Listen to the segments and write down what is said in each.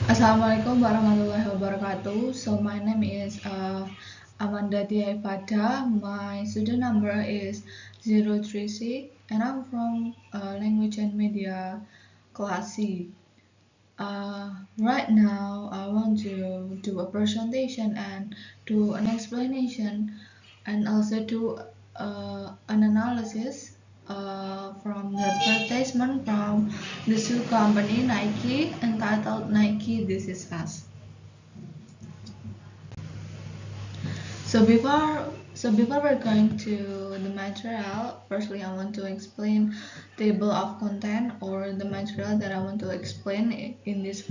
Assalamualaikum warahmatullahi wabarakatuh. So my name is Amanda IFADA. My student number is 036 and I'm from Language and Media class C. Right now I want to do a presentation and do an explanation and also do an analysis from the advertisement from the shoe company Nike entitled Nike This Is Us. So before we're going to the material, firstly I want to explain table of content or the material that I want to explain in this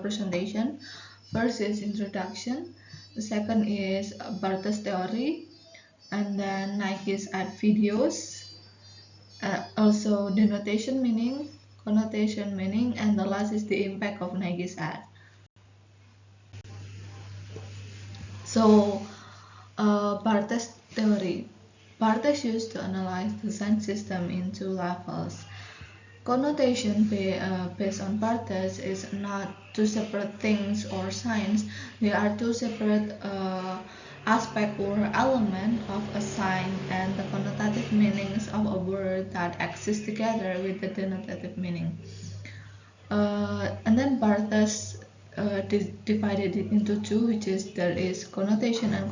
presentation. First is introduction, the second is Barthes theory, and then Nike's ad videos, also denotation meaning, connotation meaning, and the last is the impact of Nike's ad. So Barthes theory. Barthes used to analyze the sign system in two levels. Connotation based on Barthes is not two separate things or signs. They are two separate aspect or element of a sign and the connotative meanings of a word that exist together with the denotative meaning. And then Barthes divided it into two, which is there is denotation and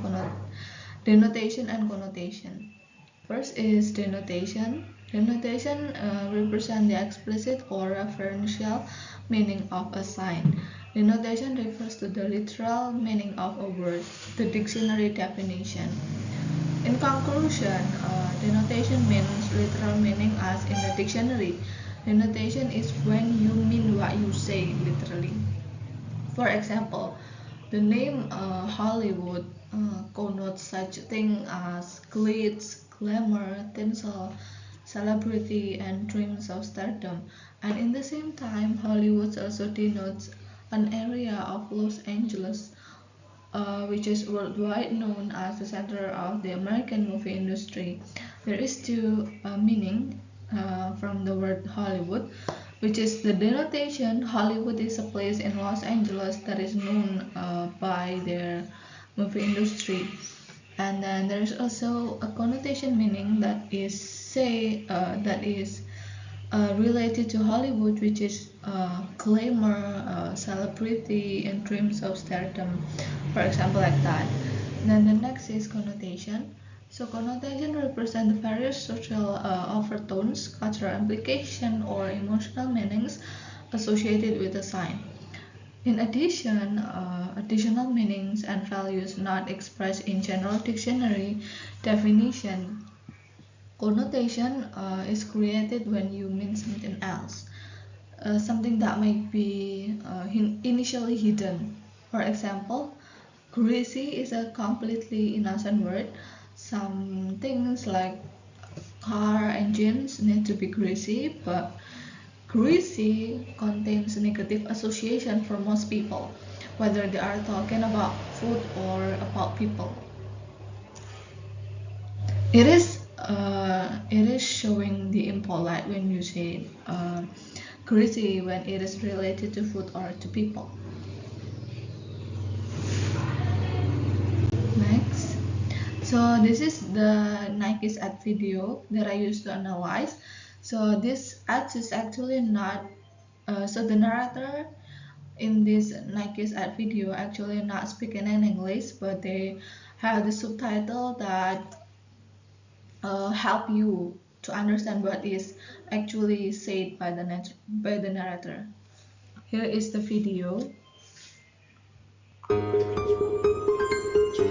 connotation. First is denotation. Denotation represents the explicit or referential meaning of a sign. Denotation refers to the literal meaning of a word, the dictionary definition. In conclusion, denotation means literal meaning as in the dictionary. Denotation is when you mean what you say literally. For example, the name Hollywood connotes such things as glitz, glamour, tinsel, celebrity, and dreams of stardom. And in the same time, Hollywood also denotes an area of Los Angeles, which is worldwide known as the center of the American movie industry. There is two meaning from the word Hollywood, which is the denotation. Hollywood is a place in Los Angeles that is known by their movie industry. And then there is also a connotation meaning that is related to Hollywood, which is glamour, celebrity, and dreams of stardom, for example, like that. Then the next is connotation. So connotation represents the various social overtones, cultural implication, or emotional meanings associated with a sign. In addition, additional meanings and values not expressed in general dictionary definition. Connotation is created when you mean something else, something that might be initially hidden. For example, greasy is a completely innocent word. Some things like car engines need to be greasy, but greasy contains negative association for most people, whether they are talking about food or about people. It is showing the impolite when you say greasy when it is related to food or to people. Next. So this is the Nike's ad video that I used to analyze. So this ad is actually not, so the narrator in this Nike's ad video actually not speaking in English, but they have the subtitle that help you to understand what is actually said by the narrator. Here is the video.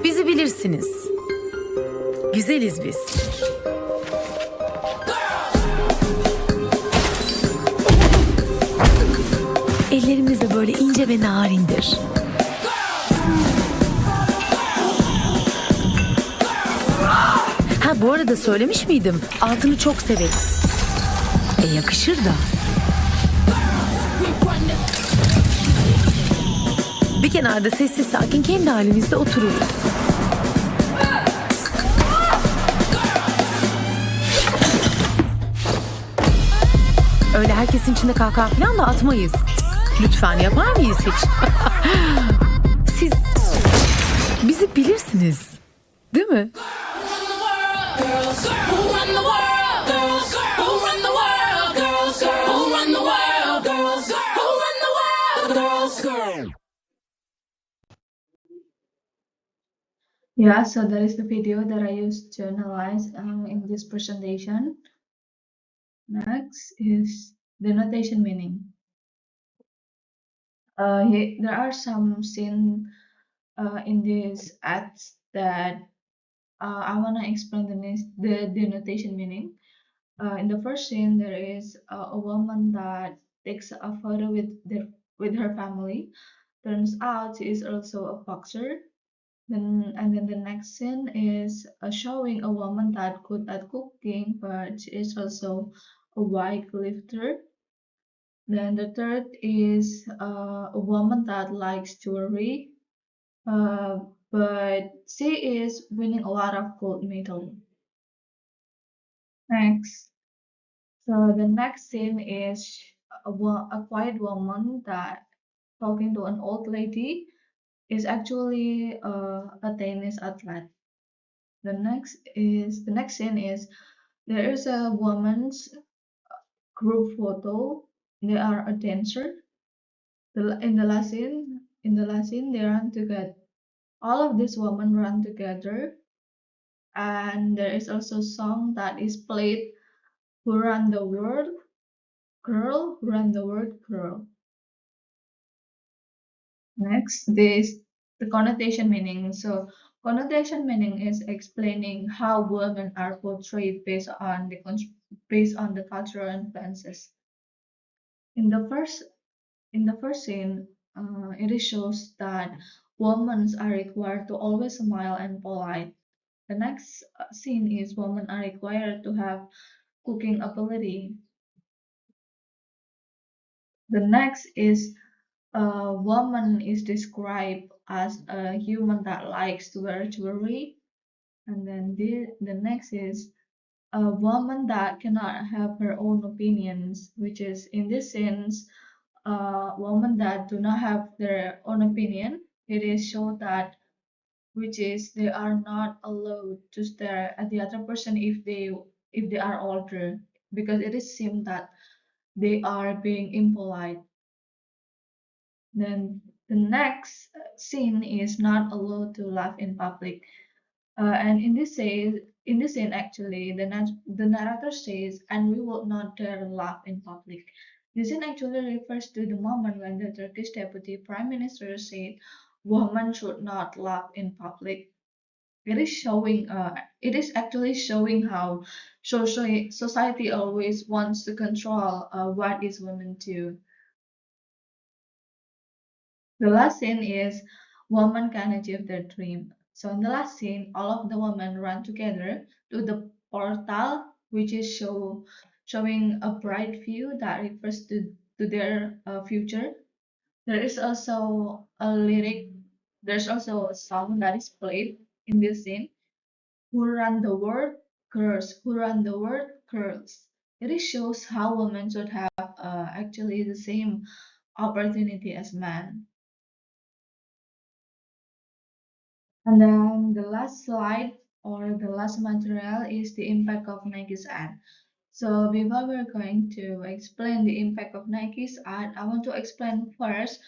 Bizi bilirsiniz. Güzeliz biz. Ellerimiz de böyle ince ve narindir. Ha bu arada söylemiş miydim? Altını çok severiz. Yakışır da. Bir kenarda sessiz sakin kendi halimizde otururuz. Öyle herkesin içinde kahkaha falan da atmayız. Lütfen yapar mıyız hiç? Siz bizi bilirsiniz, değil mi? Yeah, so that is the video that I used to analyze in this presentation. Next is the notation meaning. There are some scenes in these ads that I want to explain the denotation meaning. In the first scene, there is a woman that takes a photo with her family. Turns out she is also a boxer. Then the next scene is showing a woman that good at cooking, but she is also a weightlifter. Then the third is a woman that likes jewelry, uh, but she is winning a lot of gold medal. Next, so the next scene is a quiet woman that talking to an old lady is actually a tennis athlete. The next scene is there is a woman's group photo. They are a dancer. In the last scene, they run together. All of these women run together, and there is also a song that is played. Who run the world, girl? Who run the world, girl? Next, this the connotation meaning. So, connotation meaning is explaining how women are portrayed based on the cultural influences. In the first scene, it shows that women are required to always smile and polite. The next scene is women are required to have cooking ability. The next is a woman is described as a human that likes to wear jewelry. And then the next is a woman that cannot have her own opinions, which is in this sense, women that do not have their own opinion. It is shown that which is they are not allowed to stare at the other person if they are older, because it is seen that they are being impolite. Then the next scene is not allowed to laugh in public. And in this scene actually, the narrator says, "And we will not dare laugh in public." This scene actually refers to the moment when the Turkish deputy prime minister said, "Women should not laugh in public." It is actually showing how society always wants to control what is women do. The last scene is women can achieve their dream. So in the last scene, all of the women run together to the portal, which is showing a bright view that refers to their future. There is also a lyric. There's also a song that is played in this scene. Who run the world? Girls. Who run the world? Girls. It shows how women should have actually the same opportunity as men. And then the last slide or the last material is the impact of Nike's ad. So before we're going to explain the impact of Nike's ad, I want to explain first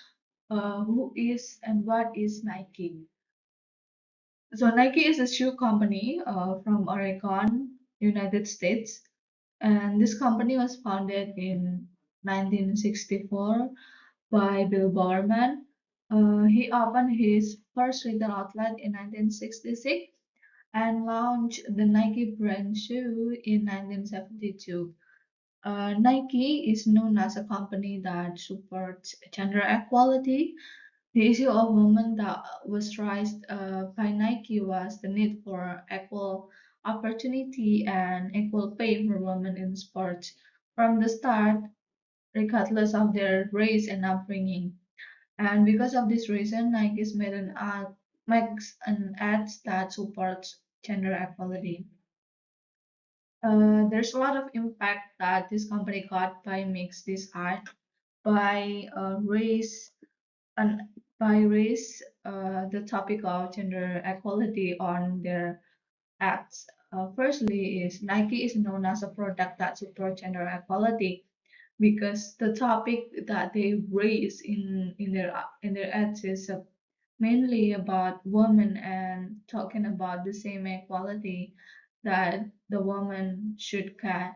who is and what is Nike. So Nike is a shoe company from Oregon, United States, and this company was founded in 1964 by Bill Bowerman. He opened his first retail outlet in 1966 and launched the Nike brand shoe in 1972. Nike is known as a company that supports gender equality. The issue of women that was raised by Nike was the need for equal opportunity and equal pay for women in sports from the start, regardless of their race and upbringing. And because of this reason, Nike's made an ad makes an ads that supports gender equality. There's a lot of impact that this company got by makes this ad. by race and by race the topic of gender equality on their ads. Firstly, is Nike is known as a product that supports gender equality because the topic that they raise in their ads is mainly about women and talking about the same equality that the woman should get.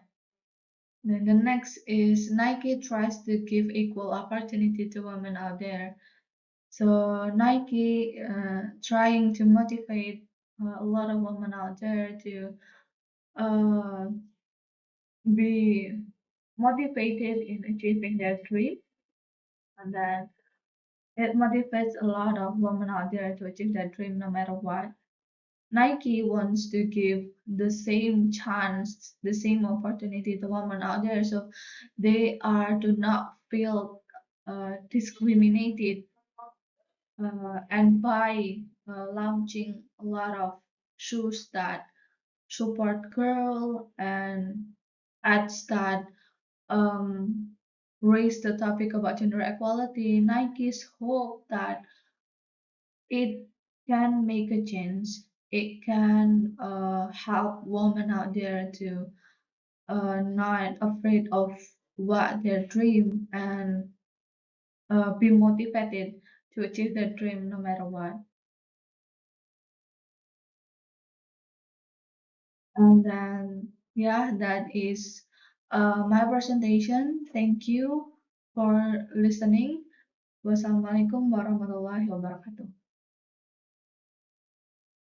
Then the next is Nike tries to give equal opportunity to women out there. So Nike trying to motivate a lot of women out there to uh, be motivated in achieving their dream, and then it motivates a lot of women out there to achieve their dream no matter what. Nike wants to give the same chance, the same opportunity to women out there, so they are to not feel discriminated, and by launching a lot of shoes that support girl and ads that um, raise the topic about gender equality. Nike's hope that it can make a change. It can help women out there to not afraid of what their dream and be motivated to achieve their dream no matter what. And then, yeah, that is my presentation. Thank you for listening. Wassalamualaikum warahmatullahi wabarakatuh.